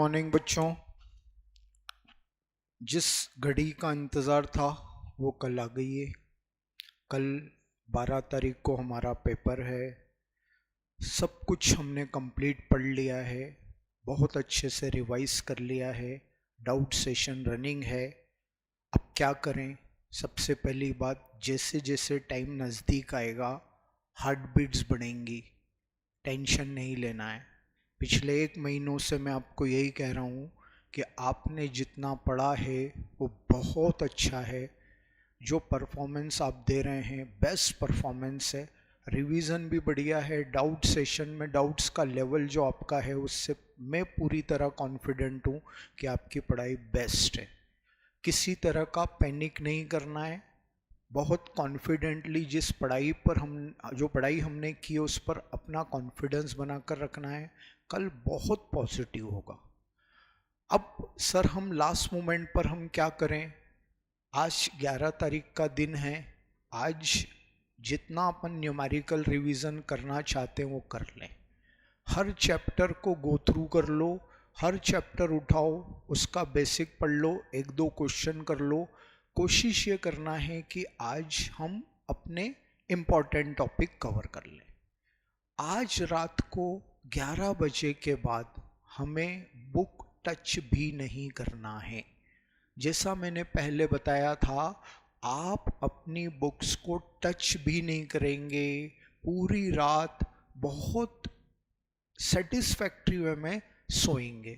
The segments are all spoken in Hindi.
मॉर्निंग बच्चों। जिस घड़ी का इंतज़ार था वो कल आ गई है। कल 12 तारीख को हमारा पेपर है। सब कुछ हमने कंप्लीट पढ़ लिया है, बहुत अच्छे से रिवाइज कर लिया है। डाउट सेशन रनिंग है। अब क्या करें? सबसे पहली बात, जैसे जैसे टाइम नज़दीक आएगा हार्ट बीट्स बढ़ेंगी। टेंशन नहीं लेना है। पिछले 1 महीनों से मैं आपको यही कह रहा हूँ कि आपने जितना पढ़ा है वो बहुत अच्छा है। जो परफॉर्मेंस आप दे रहे हैं बेस्ट परफॉर्मेंस है। रिवीजन भी बढ़िया है। डाउट सेशन में डाउट्स का लेवल जो आपका है उससे मैं पूरी तरह कॉन्फिडेंट हूँ कि आपकी पढ़ाई बेस्ट है। किसी तरह का पैनिक नहीं करना है। बहुत कॉन्फिडेंटली जो पढ़ाई हमने की उस पर अपना कॉन्फिडेंस बनाकर रखना है। कल बहुत पॉजिटिव होगा। अब सर हम लास्ट मोमेंट पर हम क्या करें? आज 11 तारीख का दिन है। आज जितना अपन न्यूमेरिकल रिवीजन करना चाहते हैं वो कर लें। हर चैप्टर को गो थ्रू कर लो। हर चैप्टर उठाओ, उसका बेसिक पढ़ लो, 1-2 क्वेश्चन कर लो। कोशिश ये करना है कि आज हम अपने इम्पॉर्टेंट टॉपिक कवर कर लें। आज रात को 11 बजे के बाद हमें बुक टच भी नहीं करना है। जैसा मैंने पहले बताया था, आप अपनी बुक्स को टच भी नहीं करेंगे। पूरी रात बहुत सेटिस्फैक्ट्री वे में सोएंगे।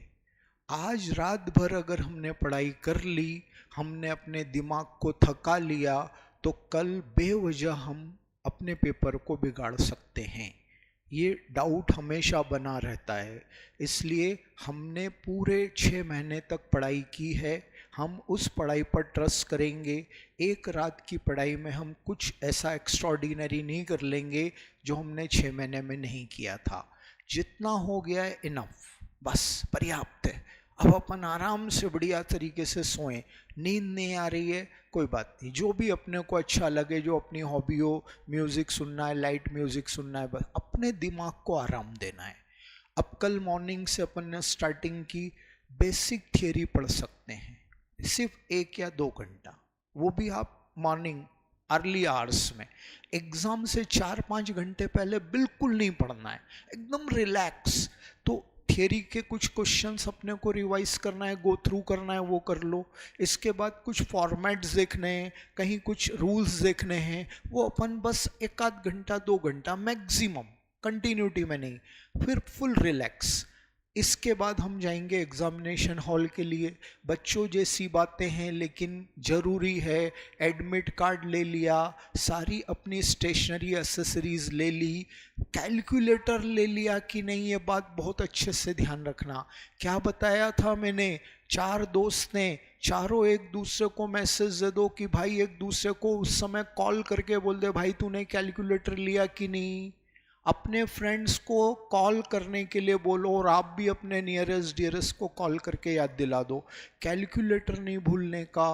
आज रात भर अगर हमने पढ़ाई कर ली, हमने अपने दिमाग को थका लिया, तो कल बेवजह हम अपने पेपर को बिगाड़ सकते हैं। ये डाउट हमेशा बना रहता है। इसलिए हमने पूरे 6 महीने तक पढ़ाई की है। हम उस पढ़ाई पर ट्रस्ट करेंगे। एक रात की पढ़ाई में हम कुछ ऐसा एक्स्ट्राऑर्डिनरी नहीं कर लेंगे जो हमने 6 महीने में नहीं किया था। जितना हो गया है इनफ, बस पर्याप्त है। अब अपन आराम से बढ़िया तरीके से सोएं। नींद नहीं आ रही है, कोई बात नहीं। जो भी अपने को अच्छा लगे, जो अपनी हॉबी हो, म्यूज़िक सुनना है, लाइट म्यूज़िक सुनना है, बस अपने दिमाग को आराम देना है। अब कल मॉर्निंग से अपन ने स्टार्टिंग की, बेसिक थियरी पढ़ सकते हैं सिर्फ 1 या 2 घंटा, वो भी आप मॉर्निंग अर्ली आवर्स में। एग्ज़ाम से 4-5 घंटे पहले बिल्कुल नहीं पढ़ना है, एकदम रिलैक्स। तो थियरी के कुछ क्वेश्चंस अपने को रिवाइज करना है, गो थ्रू करना है, वो कर लो। इसके बाद कुछ फॉर्मेट्स देखने हैं, कहीं कुछ रूल्स देखने हैं, वो अपन बस 1-आध घंटा 2 घंटा मैक्सिमम, कंटिन्यूटी में नहीं, फिर फुल रिलैक्स। इसके बाद हम जाएंगे एग्जामिनेशन हॉल के लिए। बच्चों जैसी बातें हैं लेकिन ज़रूरी है। एडमिट कार्ड ले लिया, सारी अपनी स्टेशनरी एसेसरीज ले ली, कैलकुलेटर ले लिया कि नहीं, ये बात बहुत अच्छे से ध्यान रखना। क्या बताया था मैंने? 4 दोस्त ने, चारों एक दूसरे को मैसेज दे दो कि भाई एक दूसरे को उस समय कॉल करके बोल दे भाई तूने कैलकुलेटर लिया कि नहीं। अपने फ्रेंड्स को कॉल करने के लिए बोलो और आप भी अपने नियरेस्ट डियरेस्ट को कॉल करके याद दिला दो। कैलकुलेटर नहीं भूलने का,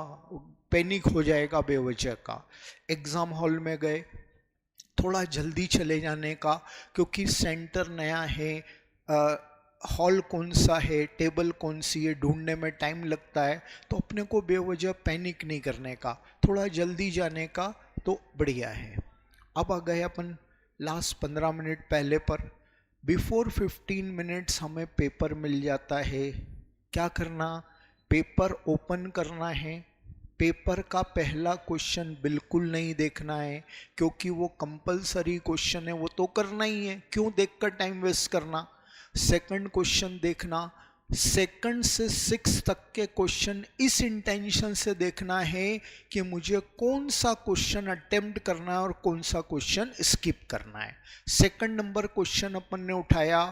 पैनिक हो जाएगा बेवजह का। एग्ज़ाम हॉल में गए, थोड़ा जल्दी चले जाने का, क्योंकि सेंटर नया है, हॉल कौन सा है, टेबल कौन सी है, ढूंढने में टाइम लगता है। तो अपने को बेवजह पैनिक नहीं करने का, थोड़ा जल्दी जाने का तो बढ़िया है। अब आ गए अपन लास्ट 15 मिनट पहले पर। बिफोर 15 मिनट्स हमें पेपर मिल जाता है। क्या करना? पेपर ओपन करना है। पेपर का पहला क्वेश्चन बिल्कुल नहीं देखना है, क्योंकि वो कंपलसरी क्वेश्चन है, वो तो करना ही है, क्यों देखकर टाइम वेस्ट करना। सेकंड क्वेश्चन देखना। सेकंड से 6 तक के क्वेश्चन इस इंटेंशन से देखना है कि मुझे कौन सा क्वेश्चन अटेम्प्ट करना है और कौन सा क्वेश्चन स्किप करना है। सेकंड नंबर क्वेश्चन अपन ने उठाया।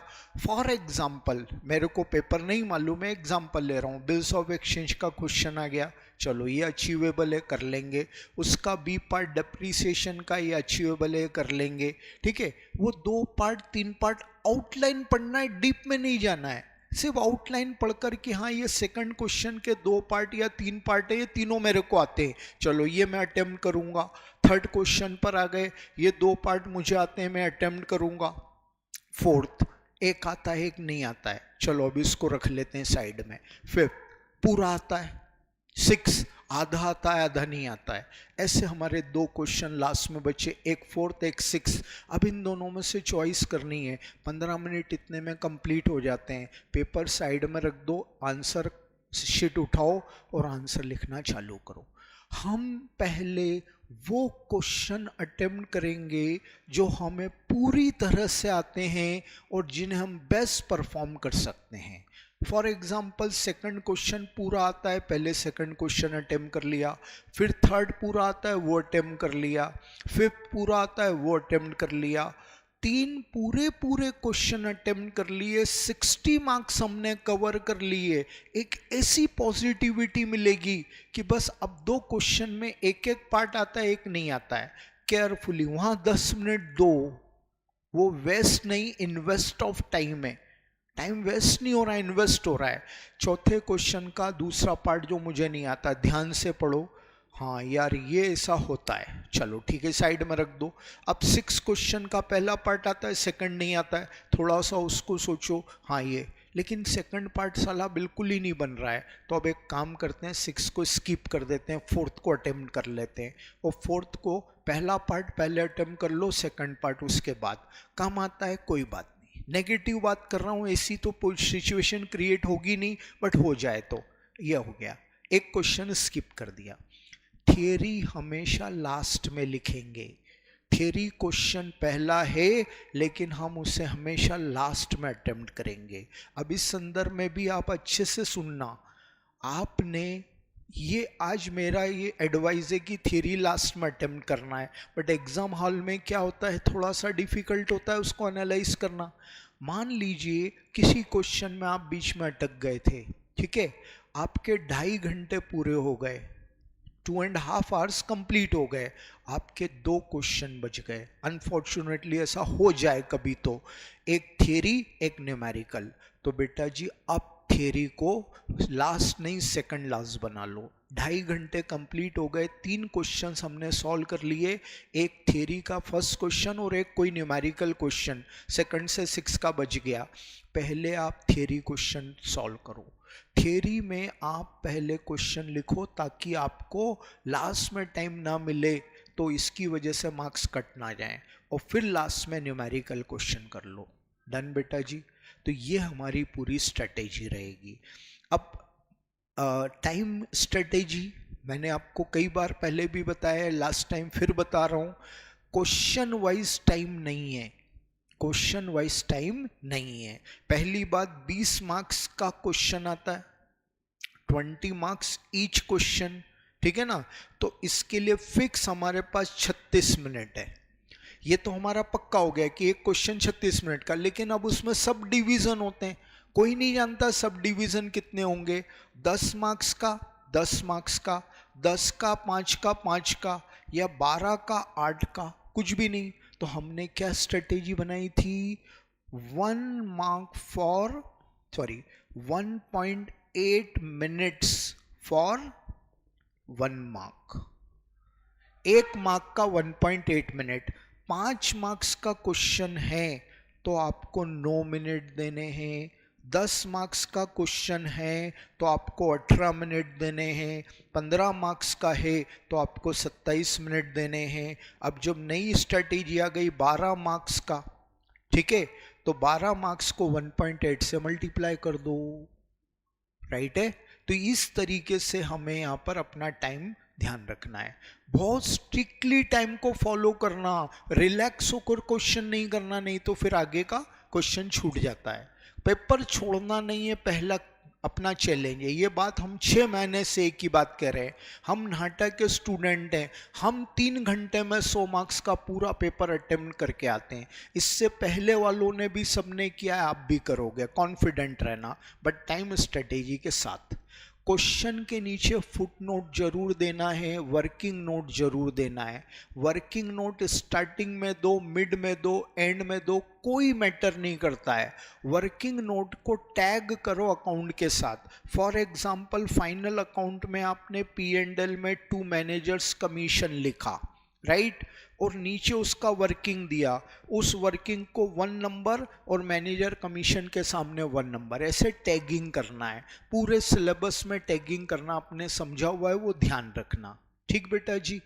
फॉर एग्जाम्पल, मेरे को पेपर नहीं मालूम है, एग्जाम्पल ले रहा हूँ, बिल्स ऑफ एक्सचेंज का क्वेश्चन आ गया, चलो ये अचीवेबल है, कर लेंगे। उसका बी पार्ट डेप्रीसिएशन का, ये अचीवेबल है, कर लेंगे। ठीक है, वो 2 पार्ट 3 पार्ट आउटलाइन पढ़ना है, डीप में नहीं जाना है। सिर्फ आउटलाइन पढ़कर कि हाँ ये सेकंड क्वेश्चन के 2 पार्ट या 3 पार्ट है, ये तीनों मेरे को आते हैं, चलो ये मैं अटेम्प्ट करूंगा। थर्ड क्वेश्चन पर आ गए, ये 2 पार्ट मुझे आते हैं, मैं अटेम्प्ट करूंगा। फोर्थ, एक आता है एक नहीं आता है, चलो अभी इसको रख लेते हैं साइड में। 5 पूरा आता है, 6 आधा आता है आधा नहीं आता है। ऐसे हमारे 2 क्वेश्चन लास्ट में बचे, एक 4th एक 6। अब इन दोनों में से चॉइस करनी है। 15 मिनट इतने में कंप्लीट हो जाते हैं। पेपर साइड में रख दो, आंसर शीट उठाओ और आंसर लिखना चालू करो। हम पहले वो क्वेश्चन अटेम्प्ट करेंगे जो हमें पूरी तरह से आते हैं और जिन्हें हम बेस्ट परफॉर्म कर सकते हैं। फॉर एग्जाम्पल सेकंड क्वेश्चन पूरा आता है, पहले सेकंड क्वेश्चन अटेम्प्ट कर लिया, फिर थर्ड पूरा आता है वो अटेम्प्ट कर लिया, फिफ्थ पूरा आता है वो अटेम्प्ट कर लिया। 3 पूरे क्वेश्चन अटेम्प्ट कर लिए, 60 मार्क्स हमने कवर कर लिए। एक ऐसी पॉजिटिविटी मिलेगी कि बस अब 2 क्वेश्चन में एक एक पार्ट आता है एक नहीं आता है। केयरफुली वहां 10 मिनट दो, वो वेस्ट नहीं इन्वेस्ट ऑफ टाइम है। टाइम वेस्ट नहीं हो रहा है, इन्वेस्ट हो रहा है। चौथे क्वेश्चन का दूसरा पार्ट जो मुझे नहीं आता, ध्यान से पढ़ो। हाँ यार ये ऐसा होता है, चलो ठीक है साइड में रख दो। अब 6 क्वेश्चन का पहला पार्ट आता है, सेकंड नहीं आता है, थोड़ा सा उसको सोचो। हाँ ये, लेकिन सेकंड पार्ट साला बिल्कुल ही नहीं बन रहा है, तो अब एक काम करते हैं 6 को स्किप कर देते हैं, 4th को अटेम्प्ट कर लेते हैं। और 4th को पहला पार्ट पहले अटेम्प्ट कर लो, सेकंड पार्ट उसके बाद। काम आता है कोई बात नहीं, नेगेटिव बात कर रहा हूँ, ऐसी तो सिचुएशन क्रिएट होगी नहीं, बट हो जाए तो यह हो गया। एक क्वेश्चन स्किप कर दिया। थियरी हमेशा लास्ट में लिखेंगे। थियरी क्वेश्चन पहला है लेकिन हम उसे हमेशा लास्ट में अटेम्प्ट करेंगे। अब इस संदर्भ में भी आप अच्छे से सुनना। आपने ये आज मेरा ये एडवाइस है कि थियरी लास्ट में अटेम्प्ट करना है, बट एग्जाम हॉल में क्या होता है, थोड़ा सा डिफिकल्ट होता है उसको एनालाइज करना। मान लीजिए किसी क्वेश्चन में आप बीच में अटक गए थे, ठीक है, आपके 2.5 घंटे पूरे हो गए, 2.5 आवर्स कंप्लीट हो गए, आपके 2 क्वेश्चन बच गए। अनफॉर्चुनेटली ऐसा हो जाए कभी, तो एक थियरी एक न्यूमेरिकल। तो बेटा जी अब थियरी को लास्ट नहीं सेकंड लास्ट बना लो। 2.5 घंटे कंप्लीट हो गए, 3 क्वेश्चंस हमने सॉल्व कर लिए, एक थियरी का फर्स्ट क्वेश्चन और एक कोई न्यूमेरिकल क्वेश्चन सेकंड से 6 का बच गया। पहले आप थियरी क्वेश्चन सॉल्व करो। थियरी में आप पहले क्वेश्चन लिखो ताकि आपको लास्ट में टाइम ना मिले, तो इसकी वजह से मार्क्स कट ना जाए, और फिर लास्ट में न्यूमेरिकल क्वेश्चन कर लो। डन बेटा जी। तो ये हमारी पूरी स्ट्रेटेजी रहेगी। अब टाइम स्ट्रेटेजी मैंने आपको कई बार पहले भी बताया है, लास्ट टाइम फिर बता रहा हूँ। क्वेश्चन वाइज टाइम नहीं है, क्वेश्चन वाइज टाइम नहीं है। पहली बात 20 मार्क्स का क्वेश्चन आता है, 20 मार्क्स ईच क्वेश्चन, ठीक है ना। तो इसके लिए फिक्स हमारे पास 36 मिनट है। ये तो हमारा पक्का हो गया कि एक क्वेश्चन 36 मिनट का, लेकिन अब उसमें सब डिवीजन होते हैं। कोई नहीं जानता सब डिवीजन कितने होंगे, 10 मार्क्स का 10 मार्क्स का, 10 का 5 का 5 का, या 12 का 8 का, कुछ भी नहीं। तो हमने क्या स्ट्रेटेजी बनाई थी, 1.8 मिनट्स फॉर 1 मार्क। 1 मार्क का 1.8 मिनट। 5 मार्क्स का क्वेश्चन है तो आपको 9 मिनट देने हैं। 10 मार्क्स का क्वेश्चन है तो आपको 18 मिनट देने हैं। 15 मार्क्स का है तो आपको 27 मिनट देने हैं। अब जब नई स्ट्रेटेजी आ गई 12 मार्क्स का, ठीक है, तो 12 मार्क्स को 1.8 से मल्टीप्लाई कर दो, राइट है। तो इस तरीके से हमें यहाँ पर अपना टाइम ध्यान रखना है। बहुत स्ट्रिक्टली टाइम को फॉलो करना, रिलैक्स होकर क्वेश्चन नहीं करना, नहीं तो फिर आगे का क्वेश्चन छूट जाता है। पेपर छोड़ना नहीं है पहला अपना चैलेंज है। ये बात हम 6 महीने से एक ही बात कह रहे हैं। हम नाटा के स्टूडेंट हैं, हम 3 घंटे में 100 मार्क्स का पूरा पेपर अटेम्प्ट करके आते हैं। इससे पहले वालों ने भी सबने किया है, आप भी करोगे, कॉन्फिडेंट रहना, बट टाइम स्ट्रेटेजी के साथ। क्वेश्चन के नीचे फुट नोट जरूर देना है, वर्किंग नोट जरूर देना है। वर्किंग नोट स्टार्टिंग में दो, मिड में दो, एंड में दो, कोई मैटर नहीं करता है। वर्किंग नोट को टैग करो अकाउंट के साथ। फॉर एग्जांपल फाइनल अकाउंट में आपने P&L में 2 मैनेजर्स कमीशन लिखा, राइट, और नीचे उसका वर्किंग दिया, उस वर्किंग को 1 नंबर और मैनेजर कमीशन के सामने 1 नंबर, ऐसे टैगिंग करना है। पूरे सिलेबस में टैगिंग करना आपने समझा हुआ है, वो ध्यान रखना। ठीक बेटा जी,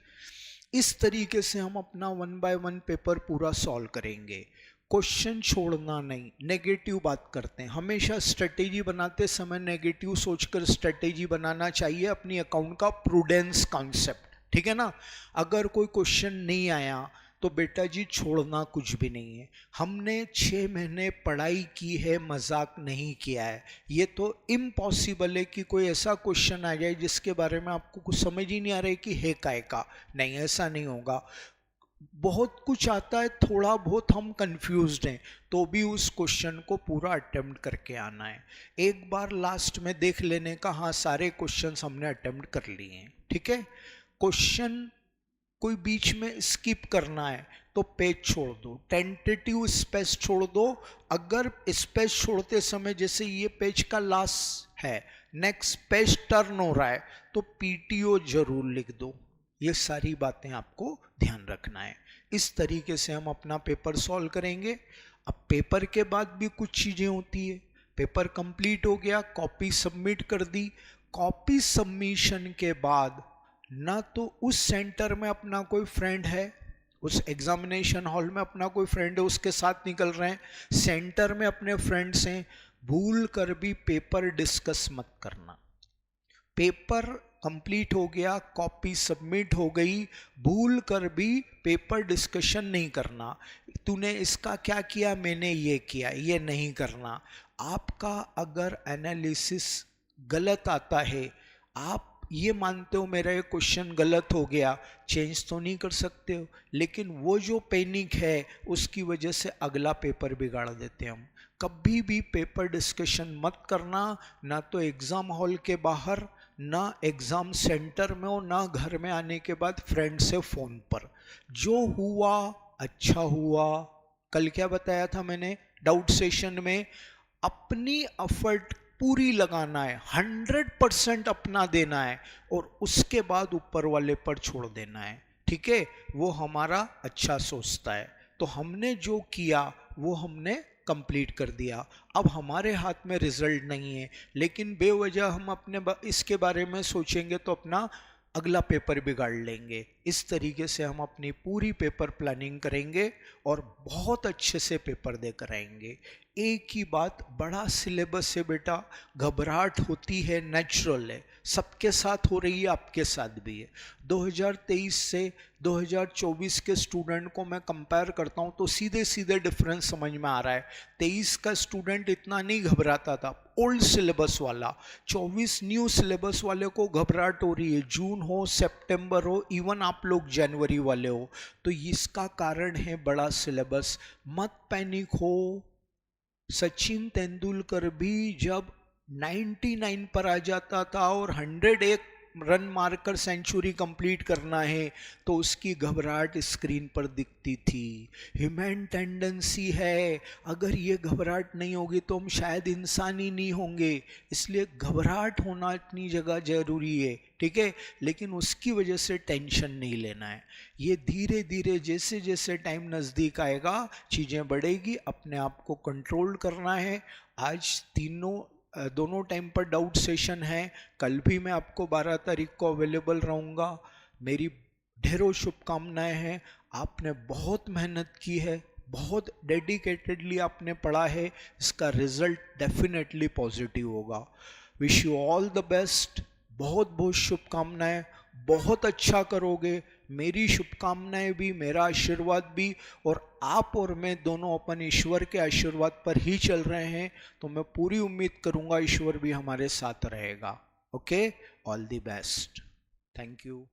इस तरीके से हम अपना 1 बाय 1 पेपर पूरा सॉल्व करेंगे। क्वेश्चन छोड़ना नहीं, नेगेटिव बात करते हैं हमेशा। स्ट्रेटेजी बनाते समय नेगेटिव सोचकर स्ट्रेटेजी बनाना चाहिए, अपनी अकाउंट का प्रूडेंस कॉन्सेप्ट, ठीक है ना। अगर कोई क्वेश्चन नहीं आया तो बेटा जी छोड़ना कुछ भी नहीं है। हमने 6 महीने पढ़ाई की है, मजाक नहीं किया है। ये तो इम्पॉसिबल है कि कोई ऐसा क्वेश्चन आ जाए जिसके बारे में आपको कुछ समझ ही नहीं आ रहा है कि है काय का। नहीं, ऐसा नहीं होगा। बहुत कुछ आता है, थोड़ा बहुत हम कंफ्यूज्ड हैं, तो भी उस क्वेश्चन को पूरा अटेम्प्ट करके आना है। एक बार लास्ट में देख लेने का, हाँ सारे क्वेश्चंस हमने अटेम्प्ट कर लिए हैं, ठीक है। क्वेश्चन कोई बीच में स्किप करना है तो पेज छोड़ दो, टेंटेटिव स्पेस छोड़ दो। अगर स्पेस छोड़ते समय जैसे ये पेज का लास्ट है, नेक्स्ट पेज टर्न हो रहा है, तो पीटीओ जरूर लिख दो। ये सारी बातें आपको ध्यान रखना है। इस तरीके से हम अपना पेपर सॉल्व करेंगे। अब पेपर के बाद भी कुछ चीजें होती है। पेपर कंप्लीट हो गया, कॉपी सबमिट कर दी। कॉपी सबमिशन के बाद ना तो उस सेंटर में अपना कोई फ्रेंड है, उस एग्जामिनेशन हॉल में अपना कोई फ्रेंड है उसके साथ निकल रहे हैं, सेंटर में अपने फ्रेंड्स हैं, भूल कर भी पेपर डिस्कस मत करना। पेपर कंप्लीट हो गया, कॉपी सबमिट हो गई, भूल कर भी पेपर डिस्कशन नहीं करना। तूने इसका क्या किया, मैंने ये किया, ये नहीं करना। आपका अगर एनालिसिस गलत आता है, आप ये मानते हो मेरा ये क्वेश्चन गलत हो गया, चेंज तो नहीं कर सकते हो, लेकिन वो जो पैनिक है उसकी वजह से अगला पेपर बिगाड़ देते हैं हम। कभी भी पेपर डिस्कशन मत करना, ना तो एग्जाम हॉल के बाहर, ना एग्जाम सेंटर में हो, ना घर में आने के बाद फ्रेंड से फोन पर। जो हुआ अच्छा हुआ। कल क्या बताया था मैंने डाउट सेशन में, अपनी एफर्ट पूरी लगाना है, 100% अपना देना है, और उसके बाद ऊपर वाले पर छोड़ देना है, ठीक है। वो हमारा अच्छा सोचता है, तो हमने जो किया वो हमने कंप्लीट कर दिया। अब हमारे हाथ में रिजल्ट नहीं है, लेकिन बेवजह हम अपने इसके बारे में सोचेंगे तो अपना अगला पेपर बिगाड़ लेंगे। इस तरीके से हम अपनी पूरी पेपर प्लानिंग करेंगे और बहुत अच्छे से पेपर देकर आएंगे। एक ही बात, बड़ा सिलेबस है बेटा, घबराहट होती है, नेचुरल है, सबके साथ हो रही है, आपके साथ भी है। 2023 से 2024 के स्टूडेंट को मैं कंपेयर करता हूं तो सीधे सीधे डिफरेंस समझ में आ रहा है। 23 का स्टूडेंट इतना नहीं घबराता था, ओल्ड सिलेबस वाला। 24 न्यू सिलेबस वाले को घबराहट हो रही है, जून हो, सितंबर हो, इवन आप लोग जनवरी वाले हो। तो इसका कारण है बड़ा सिलेबस। मत पैनिक हो। सचिन तेंदुलकर भी जब 99 पर आ जाता था और 101 रन मारकर सेंचुरी कंप्लीट करना है तो उसकी घबराहट स्क्रीन पर दिखती थी। ह्यूमन टेंडेंसी है, अगर ये घबराहट नहीं होगी तो हम शायद इंसान ही नहीं होंगे। इसलिए घबराहट होना इतनी जगह जरूरी है, ठीक है, लेकिन उसकी वजह से टेंशन नहीं लेना है। ये धीरे धीरे जैसे जैसे टाइम नज़दीक आएगा चीज़ें बढ़ेगी, अपने आप को कंट्रोल करना है। आज दोनों टाइम पर डाउट सेशन है। कल भी मैं आपको 12 तारीख को अवेलेबल रहूँगा। मेरी ढेरों शुभकामनाएं हैं। आपने बहुत मेहनत की है, बहुत डेडिकेटेडली आपने पढ़ा है, इसका रिजल्ट डेफिनेटली पॉजिटिव होगा। Wish you all the best. बहुत बहुत शुभकामनाएं, बहुत अच्छा करोगे। मेरी शुभकामनाएं भी, मेरा आशीर्वाद भी, और आप और मैं दोनों अपन ईश्वर के आशीर्वाद पर ही चल रहे हैं, तो मैं पूरी उम्मीद करूंगा ईश्वर भी हमारे साथ रहेगा। Okay, all the best, thank you.